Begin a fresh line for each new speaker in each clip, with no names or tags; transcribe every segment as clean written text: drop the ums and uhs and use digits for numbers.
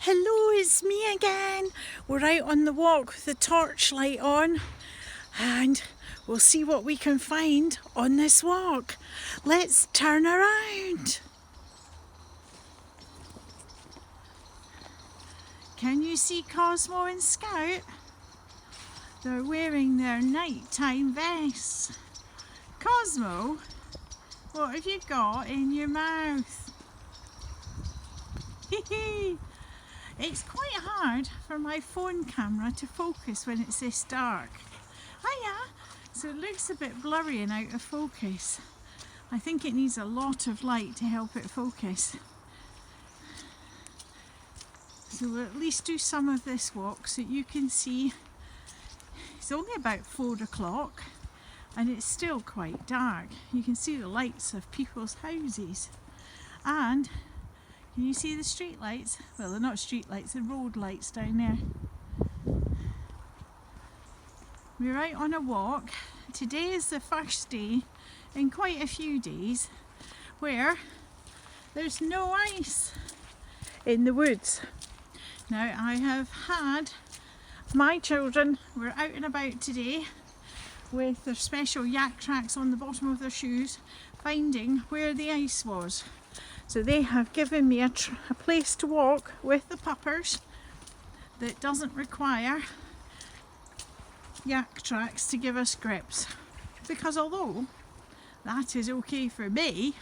Hello, it's me again. We're out on the walk with the torchlight on and we'll see what we can find on this walk. Let's turn around. Can you see Cosmo and Scout? They're wearing their nighttime vests. Cosmo, what have you got in your mouth? Hee. It's quite hard for my phone camera to focus when it's this dark. Hiya! So it looks a bit blurry and out of focus. I think it needs a lot of light to help it focus. So we'll at least do some of this walk so you can see. It's only about 4 o'clock and it's still quite dark. You can see the lights of people's houses. And can you see the street lights? Well, they're not street lights, they're road lights down there. We're out on a walk. Today is the first day in quite a few days where there's no ice in the woods. Now, I have had my children were out and about today with their special yak tracks on the bottom of their shoes, finding where the ice was. So they have given me a place to walk with the puppers that doesn't require yak tracks to give us grips. Because although that is okay for me,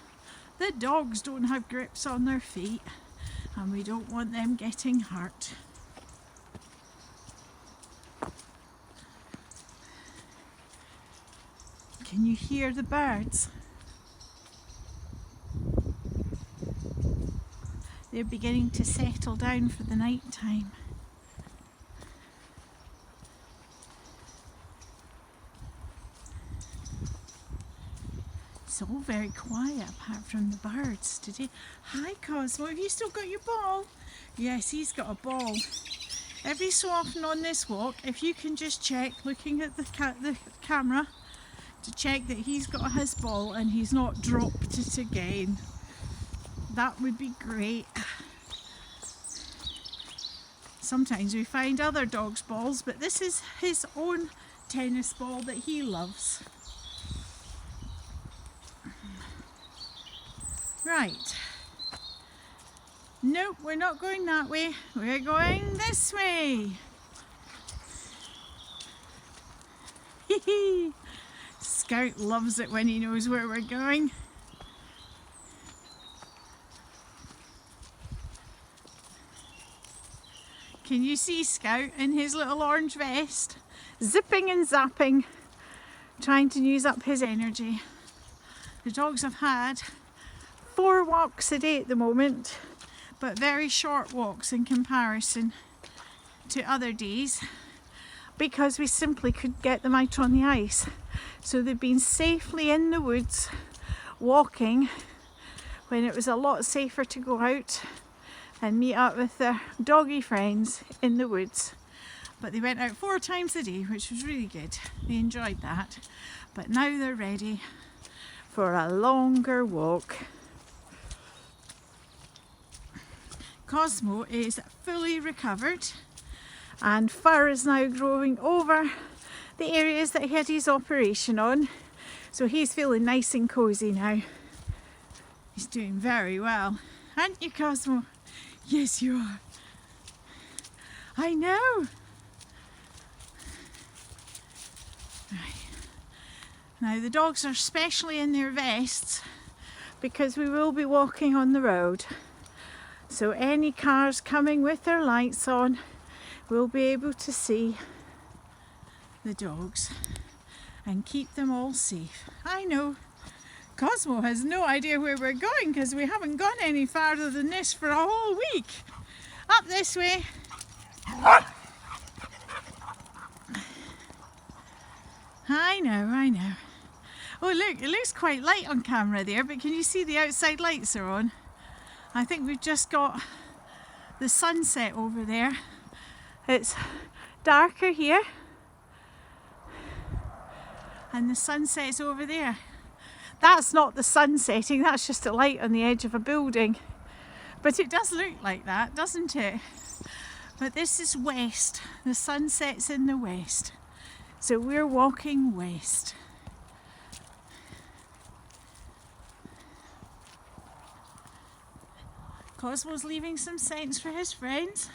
the dogs don't have grips on their feet and we don't want them getting hurt. Can you hear the birds? They're beginning to settle down for the night time. It's all very quiet apart from the birds today. Hi Cosmo, have you still got your ball? Yes, he's got a ball. Every so often on this walk, if you can just check, looking at the camera, to check that he's got his ball and he's not dropped it again. That would be great. Sometimes we find other dogs' balls, but this is his own tennis ball that he loves. Right. Nope, we're not going that way. We're going this way. Hee. Scout loves it when he knows where we're going. Can you see Scout in his little orange vest, zipping and zapping, trying to use up his energy? The dogs have had 4 walks a day at the moment, but very short walks in comparison to other days because we simply couldn't get them out on the ice. So they've been safely in the woods walking when it was a lot safer to go out and meet up with their doggy friends in the woods. But they went out 4 times a day, which was really good. They enjoyed that. But now they're ready for a longer walk. Cosmo is fully recovered and fur is now growing over the areas that he had his operation on. So he's feeling nice and cozy now. He's doing very well. Aren't you, Cosmo? Yes, you are. I know. Right. Now the dogs are specially in their vests because we will be walking on the road. So any cars coming with their lights on will be able to see the dogs and keep them all safe. I know. Cosmo has no idea where we're going because we haven't gone any farther than this for a whole week. Up this way. I know. Oh look, it looks quite light on camera there, but can you see the outside lights are on? I think we've just got the sunset over there. It's darker here and the sunset's over there. That's not the sun setting, that's just a light on the edge of a building. But it does look like that, doesn't it? But this is west. The sun sets in the west. So we're walking west. Cosmo's leaving some scents for his friends,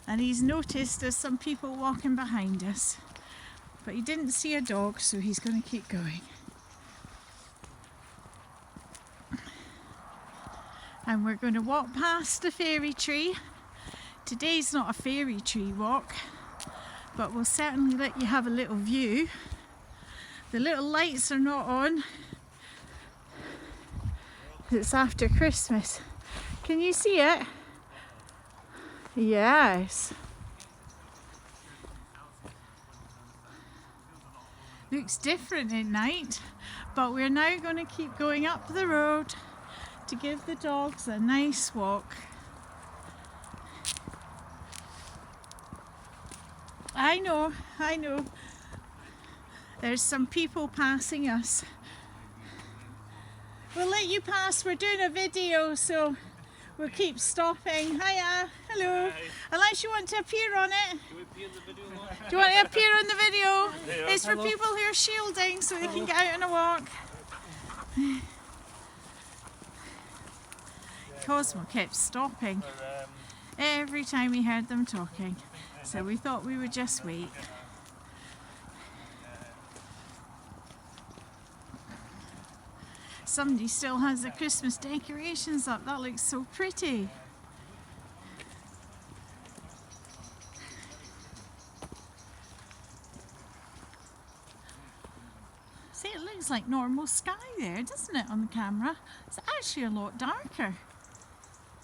and he's noticed there's some people walking behind us. But he didn't see a dog, so he's going to keep going. And we're going to walk past the fairy tree. Today's not a fairy tree walk, but we'll certainly let you have a little view. The little lights are not on. It's after Christmas. Can you see it? Yes. Looks different at night, but we're now going to keep going up the road to give the dogs a nice walk. I know. There's some people passing us. We'll let you pass, we're doing a video, so we'll keep stopping. Hiya, hello. Hi. Unless you want to appear on it. Do you want to appear on the video? It's for people who are shielding so they can get out on a walk. Cosmo kept stopping every time we heard them talking, so we thought we would just wait. Somebody still has the Christmas decorations up. That looks so pretty. See, it looks like normal sky there, doesn't it, on the camera? It's actually a lot darker.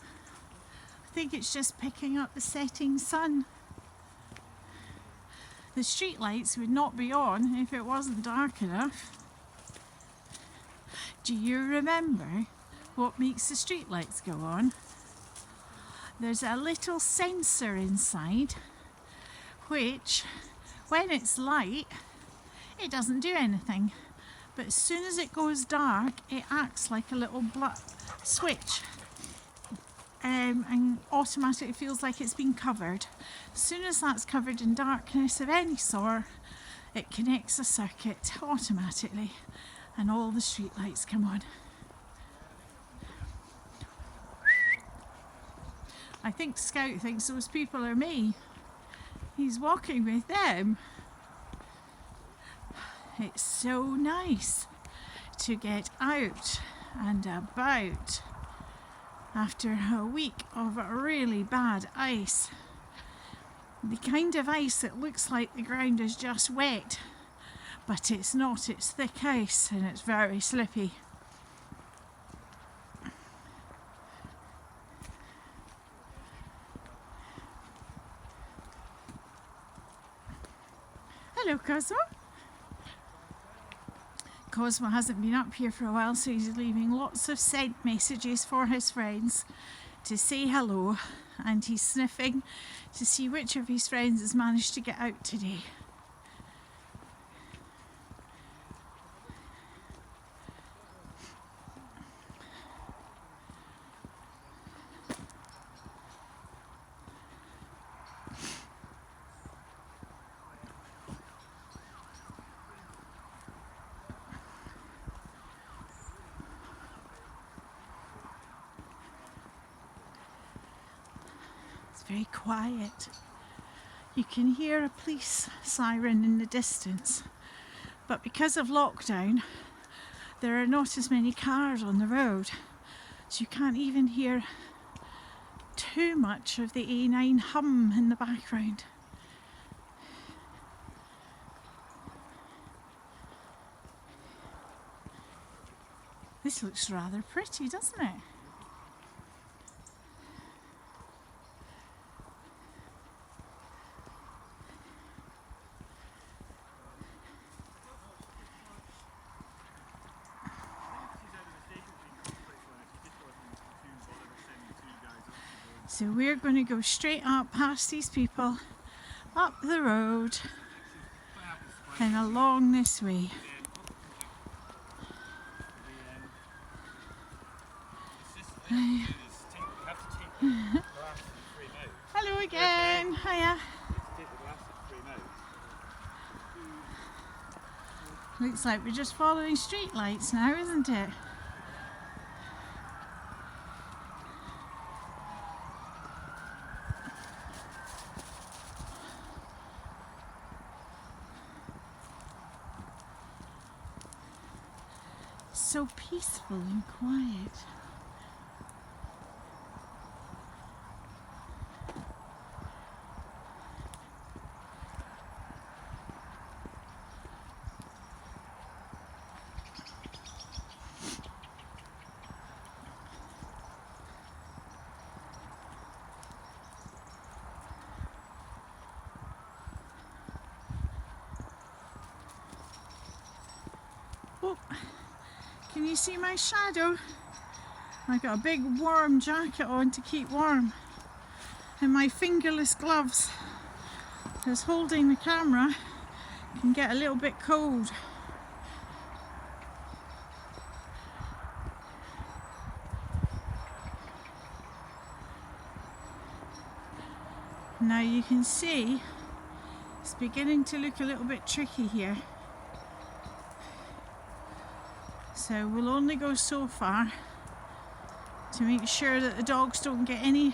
I think it's just picking up the setting sun. The street lights would not be on if it wasn't dark enough. Do you remember what makes the street lights go on? There's a little sensor inside which, when it's light, it doesn't do anything. But as soon as it goes dark, it acts like a little switch. And automatically feels like it's been covered. As soon as that's covered in darkness of any sort, it connects a circuit automatically and all the street lights come on. I think Scout thinks those people are me. He's walking with them. It's so nice to get out and about after a week of really bad ice. The kind of ice that looks like the ground is just wet, but it's not, it's thick ice and it's very slippy. Hello, Cosmo. Cosmo hasn't been up here for a while, so he's leaving lots of sent messages for his friends to say hello, and he's sniffing to see which of his friends has managed to get out today. Very quiet. You can hear a police siren in the distance, but because of lockdown there are not as many cars on the road, so you can't even hear too much of the A9 hum in the background. This looks rather pretty, doesn't it? So we're going to go straight up past these people, up the road and along this way. Hello again. Hiya. Looks like we're just following street lights now, isn't it? So peaceful and quiet. Oh, can you see my shadow? I've got a big warm jacket on to keep warm, and my fingerless gloves that's holding the camera can get a little bit cold. Now you can see it's beginning to look a little bit tricky here. So we'll only go so far to make sure that the dogs don't get any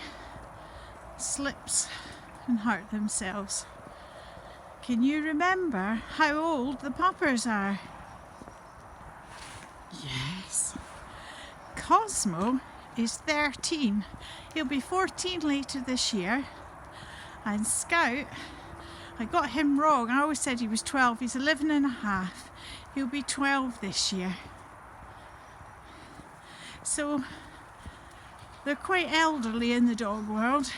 slips and hurt themselves. Can you remember how old the Puppers are? Yes. Cosmo is 13. He'll be 14 later this year. And Scout, I got him wrong. I always said he was 12. He's 11 and a half. He'll be 12 this year. So they're quite elderly in the dog world.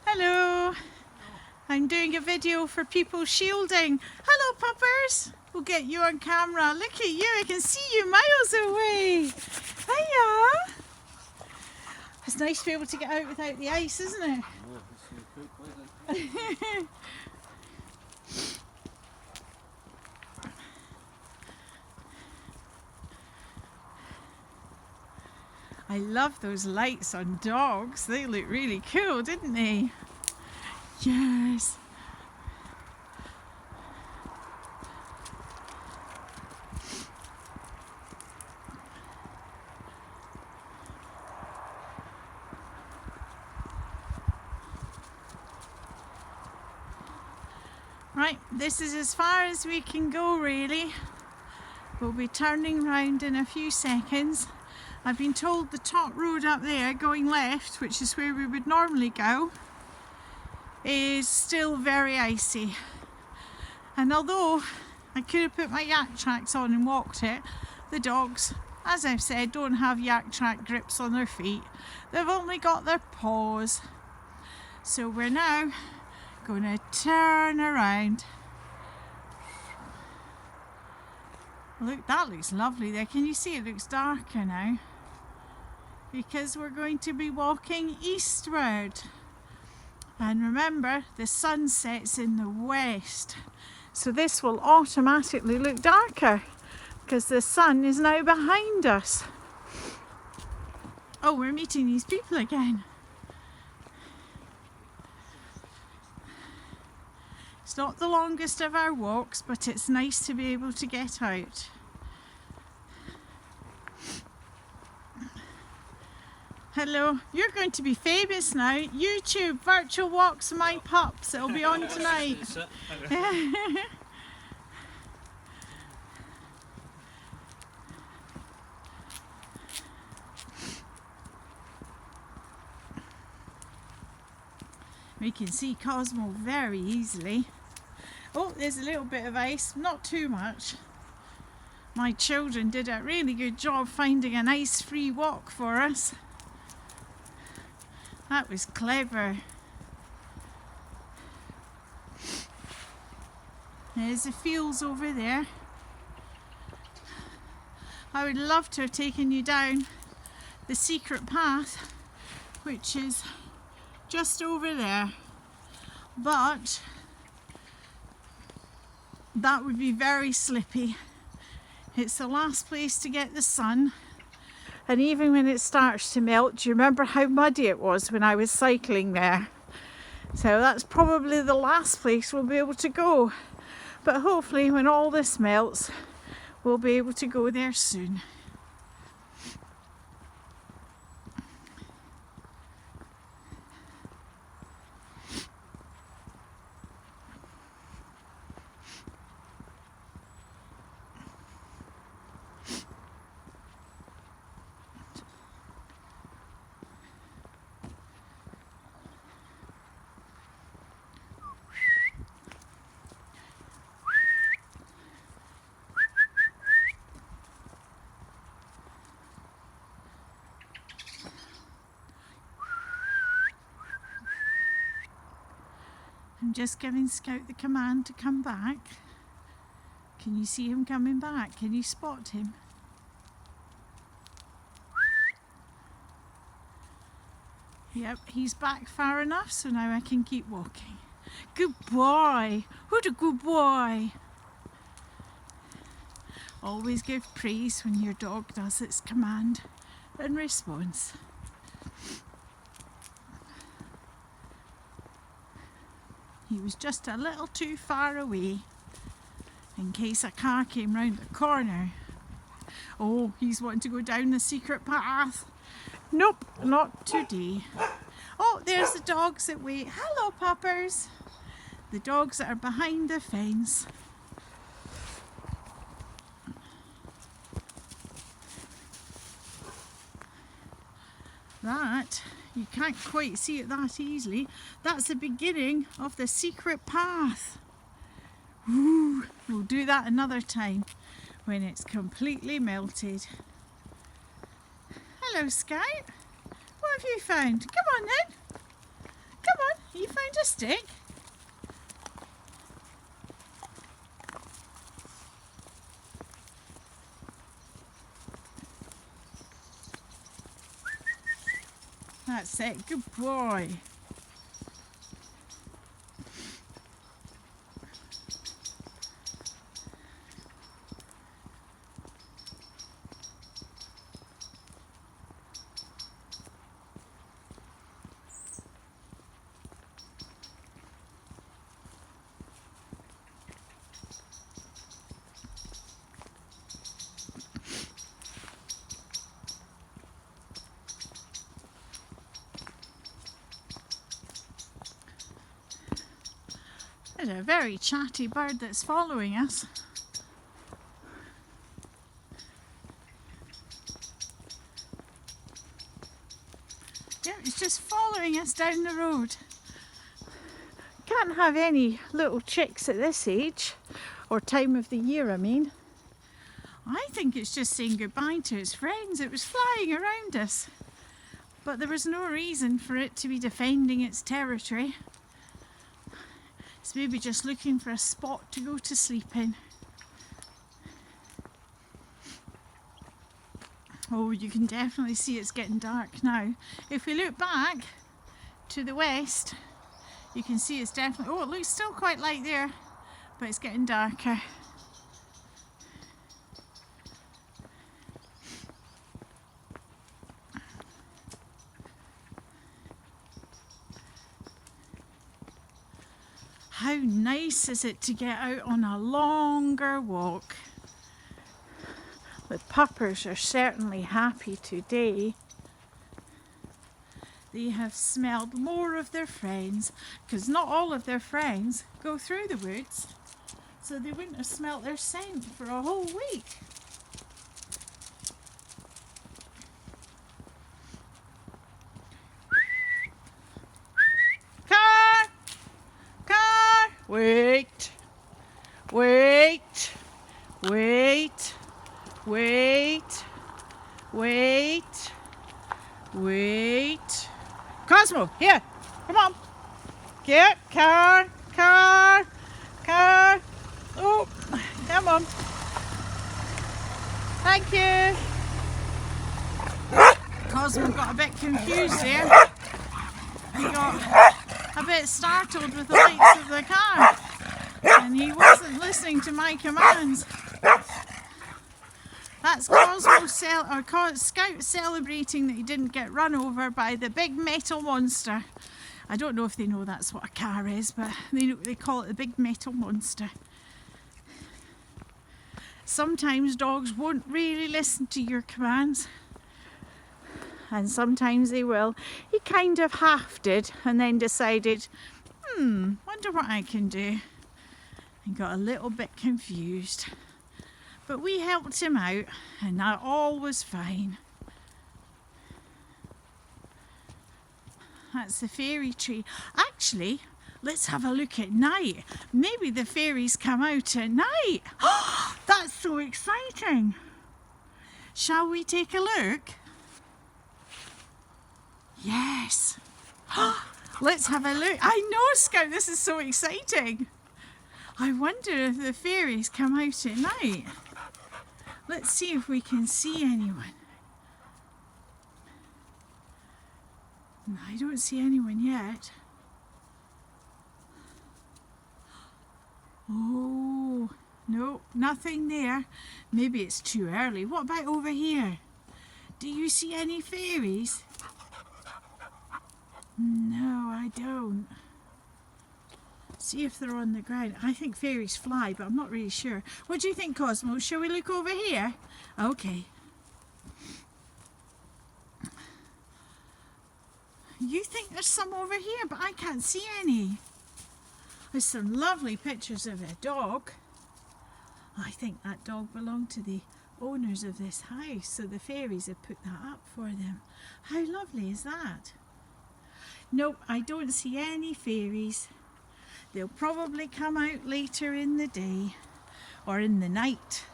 Hello. I'm doing a video for people shielding. Hello, Puppers. We'll get you on camera. Look at you. I can see you miles away. Hiya. It's nice to be able to get out without the ice, isn't it? I love those lights on dogs. They look really cool, didn't they? Yes. Right, this is as far as we can go really. We'll be turning round in a few seconds. I've been told the top road up there going left, which is where we would normally go, is still very icy. And although I could have put my yak tracks on and walked it, the dogs, as I've said, don't have yak track grips on their feet. They've only got their paws. So we're now going to turn around. Look, that looks lovely there. Can you see it looks darker now? Because we're going to be walking eastward. And remember, the sun sets in the west. So this will automatically look darker because the sun is now behind us. Oh, we're meeting these people again. It's not the longest of our walks, but it's nice to be able to get out. Hello, you're going to be famous now. YouTube, Virtual Walks of My Pups. It'll be on tonight. We can see Cosmo very easily. Oh, there's a little bit of ice, not too much. My children did a really good job finding an ice-free walk for us. That was clever. There's the fields over there. I would love to have taken you down the secret path, which is just over there. but that would be very slippy. It's the last place to get the sun, and even when it starts to melt, do you remember how muddy it was when I was cycling there? So that's probably the last place we'll be able to go, but hopefully when all this melts we'll be able to go there soon. I'm just giving Scout the command to come back. Can you see him coming back? Can you spot him? Yep, he's back far enough, so now I can keep walking. Good boy! What a good boy! Always give praise when your dog does its command and response. He was just a little too far away in case a car came round the corner. Oh, he's wanting to go down the secret path. Nope, not today. Oh, there's the dogs that wait. Hello, Puppers. The dogs that are behind the fence. That, you can't quite see it that easily. That's the beginning of the secret path. Ooh, we'll do that another time when it's completely melted. Hello, Scout. What have you found? Come on then. Come on, you found a stick. That's it, good boy. There's a very chatty bird that's following us. Yeah, it's just following us down the road. Can't have any little chicks at this age, or time of the year I mean. I think it's just saying goodbye to its friends. It was flying around us, but there was no reason for it to be defending its territory. It's maybe just looking for a spot to go to sleep in. Oh, you can definitely see it's getting dark now. If we look back to the west, you can see it's definitely, oh, it looks still quite light there, but it's getting darker. How nice is it to get out on a longer walk? The Puppers are certainly happy today. They have smelled more of their friends, because not all of their friends go through the woods, so they wouldn't have smelt their scent for a whole week. Wait, wait, wait, wait, wait, wait. Cosmo, here, come on. Get, car. Oh, come on. Thank you. Cosmo got a bit confused there. He got a bit startled with the lights of the car, and he wasn't listening to my commands. That's Cosmo Scout celebrating that he didn't get run over by the big metal monster. I don't know if they know that's what a car is, but they call it the big metal monster. Sometimes dogs won't really listen to your commands, and sometimes they will. He kind of half did and then decided, wonder what I can do, and got a little bit confused. But we helped him out and that all was fine. That's the fairy tree. Actually, let's have a look at night. Maybe the fairies come out at night. That's so exciting. Shall we take a look? Yes. Let's have a look. I know, Scout, this is so exciting. I wonder if the fairies come out at night. Let's see if we can see anyone. No, I don't see anyone yet. Oh, no, nothing there. Maybe it's too early. What about over here? Do you see any fairies? No, I don't. See if they're on the ground. I think fairies fly, but I'm not really sure. What do you think, Cosmo? Shall we look over here? Okay. You think there's some over here, but I can't see any. There's some lovely pictures of a dog. I think that dog belonged to the owners of this house, so the fairies have put that up for them. How lovely is that? Nope, I don't see any fairies. They'll probably come out later in the day or in the night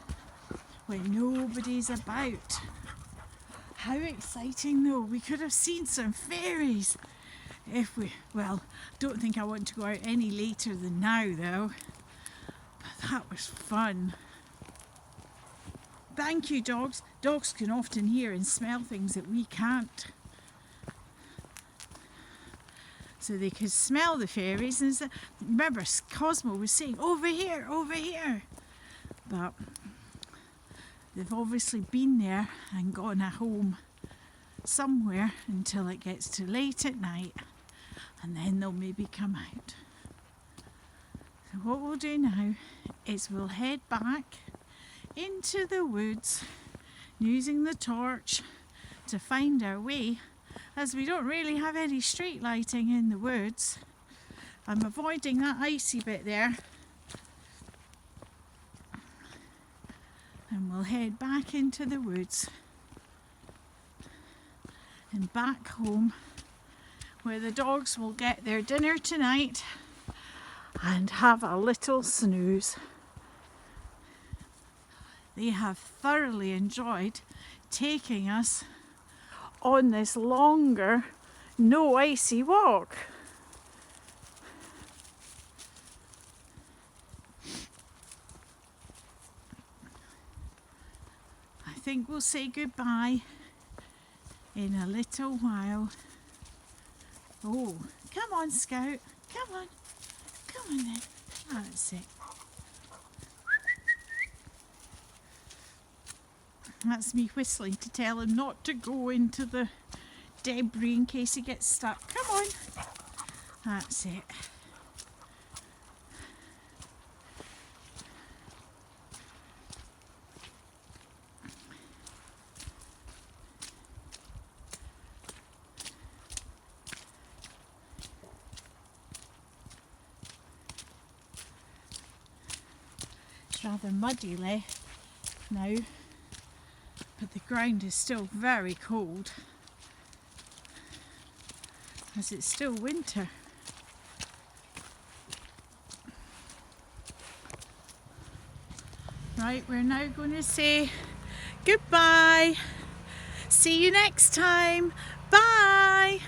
when nobody's about. How exciting though. We could have seen some fairies if don't think I want to go out any later than now though. But that was fun. Thank you, dogs. Dogs can often hear and smell things that we can't. So they could smell the fairies, and remember Cosmo was saying, over here, over here. But they've obviously been there and gone home somewhere until it gets too late at night, and then they'll maybe come out. So what we'll do now is we'll head back into the woods using the torch to find our way, as we don't really have any street lighting in the woods. I'm avoiding that icy bit there. And we'll head back into the woods and back home, where the dogs will get their dinner tonight and have a little snooze. They have thoroughly enjoyed taking us on this longer, no icy walk. I think we'll say goodbye in a little while. Oh, come on, Scout. Come on. Come on then. That's it. That's me whistling to tell him not to go into the debris in case he gets stuck. Come on. That's it. It's rather muddy now, but the ground is still very cold, as it's still winter. Right, we're now going to say goodbye. See you next time. Bye.